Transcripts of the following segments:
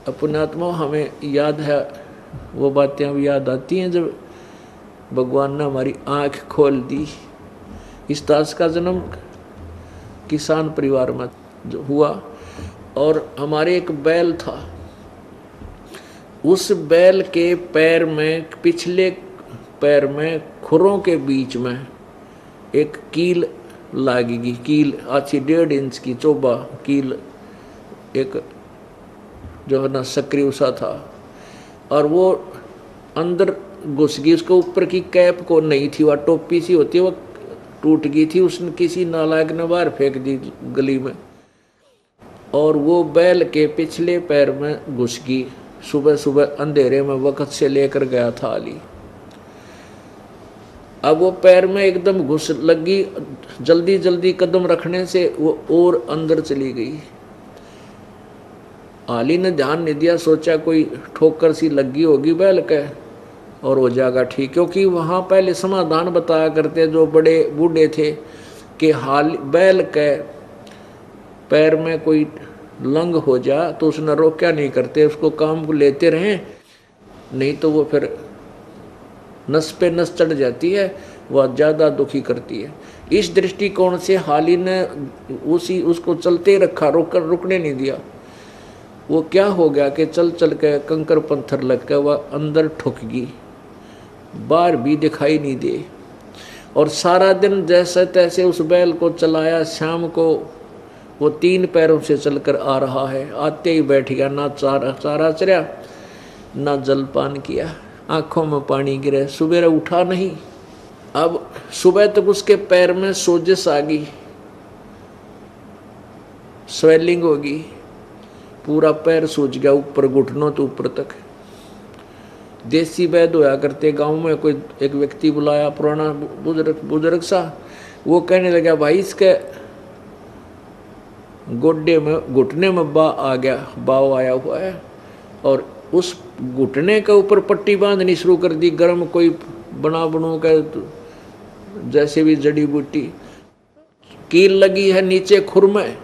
पुण्यात्मा हमें याद है, वो बातें अब याद आती हैं जब भगवान ने हमारी आँख खोल दी। इस दास का जन्म किसान परिवार में जो हुआ, और हमारे एक बैल था, उस बैल के पैर में, पिछले पैर में खुरों के बीच में एक कील लागेगी। कील अच्छी 1.5 इंच की चोबा कील, एक जो है ना सक्रिय सा था, और वो अंदर घुस गई। उसके ऊपर की कैप को नहीं थी, वह टोपी सी होती है, वो टूट गई थी। उसने किसी नालायक ने बाहर फेंक दी गली में, और वो बैल के पिछले पैर में घुस गई। सुबह सुबह अंधेरे में वक्त से लेकर गया था अली। अब वो पैर में एकदम घुस लगी, जल्दी जल्दी कदम रखने से वो और अंदर चली गई। आली ने ध्यान नहीं दिया, सोचा कोई ठोकर सी लगी होगी बैल के और हो जाएगा ठीक, क्योंकि वहाँ पहले समाधान बताया करते जो बड़े बूढ़े थे कि हाल बैल के पैर में कोई लंग हो जा तो उसने रोका नहीं करते, उसको काम को लेते रहें, नहीं तो वो फिर नस पे नस चढ़ जाती है, वह ज़्यादा दुखी करती है। इस दृष्टिकोण से हाली ने उसको चलते रखा, रुकने नहीं दिया। वो क्या हो गया कि चल चल के कंकर पत्थर लग के वह अंदर ठुक गई, बाहर भी दिखाई नहीं दे। और सारा दिन जैसे तैसे उस बैल को चलाया। शाम को वो 3 पैरों से चलकर आ रहा है, आते ही बैठ गया, ना चारा चरया ना जलपान किया, आंखों में पानी गिरे, सुबह उठा नहीं। अब सुबह तक उसके पैर में सोजिश आ गई, स्वेलिंग होगी, पूरा पैर सूज गया ऊपर, घुटनों तो ऊपर तक। देसी वैद्य होया करते गांव में, कोई एक व्यक्ति बुलाया, पुराना बुजुर्ग सा, वो कहने लगा भाई इसके गोड्डे में, घुटने में बाव आया हुआ है, और उस घुटने के ऊपर पट्टी बांधनी शुरू कर दी, गर्म कोई बनू के जैसे भी जड़ी बूटी, कील लगी है नीचे खुर में,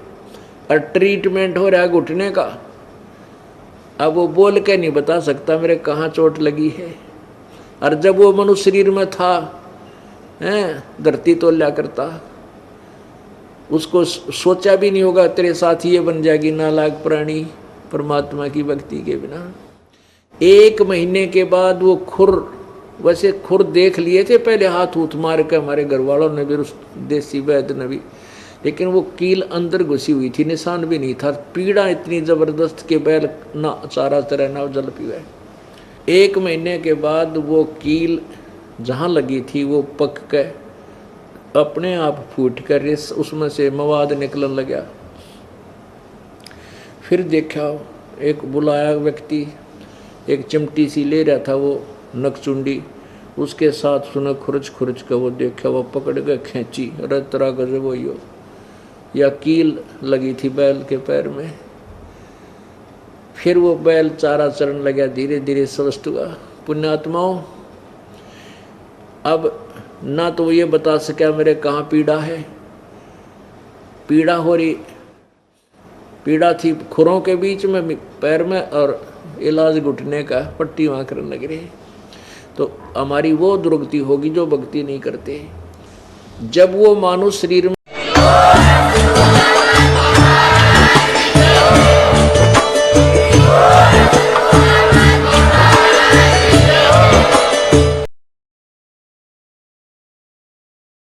और ट्रीटमेंट हो रहा है घुटने का। अब वो बोल के नहीं बता सकता मेरे कहाँ चोट लगी है। और जब वो मनुष्य शरीर में था, धरती तो लिया करता, उसको सोचा भी नहीं होगा तेरे साथ ये बन जाएगी नालायक प्राणी परमात्मा की भक्ति के बिना। 1 महीने के बाद वो खुर, वैसे खुर देख लिए थे पहले हाथ उठ मार के हमारे घर वालों ने भी, उस देसी वैद्य ने भी, लेकिन वो कील अंदर घुसी हुई थी, निशान भी नहीं था। पीड़ा इतनी जबरदस्त के बैल ना चारा चरे ना जल पीवे। 1 महीने के बाद वो कील जहाँ लगी थी वो पक के अपने आप फूट कर उसमें से मवाद निकलने लगा। फिर देखा एक बुलाया व्यक्ति एक चिमटी सी ले रहा था, वो नकचुंडी, उसके साथ सुना खुरच कर वो देखा, वो पकड़ के खींची, अरे तरह गजब वही हो, या कील लगी थी बैल के पैर में। फिर वो बैल चारा चरण लगा, धीरे धीरे स्वस्थ हुआ। पुण्यात्माओं, अब ना तो ये बता सका मेरे कहाँ पीड़ा है, पीड़ा हो रही, पीड़ा थी खुरों के बीच में पैर में, और इलाज घुटने का, पट्टी वहाँ करने लग रही। तो हमारी वो दुर्गति होगी जो भक्ति नहीं करते। जब वो मानुष शरीर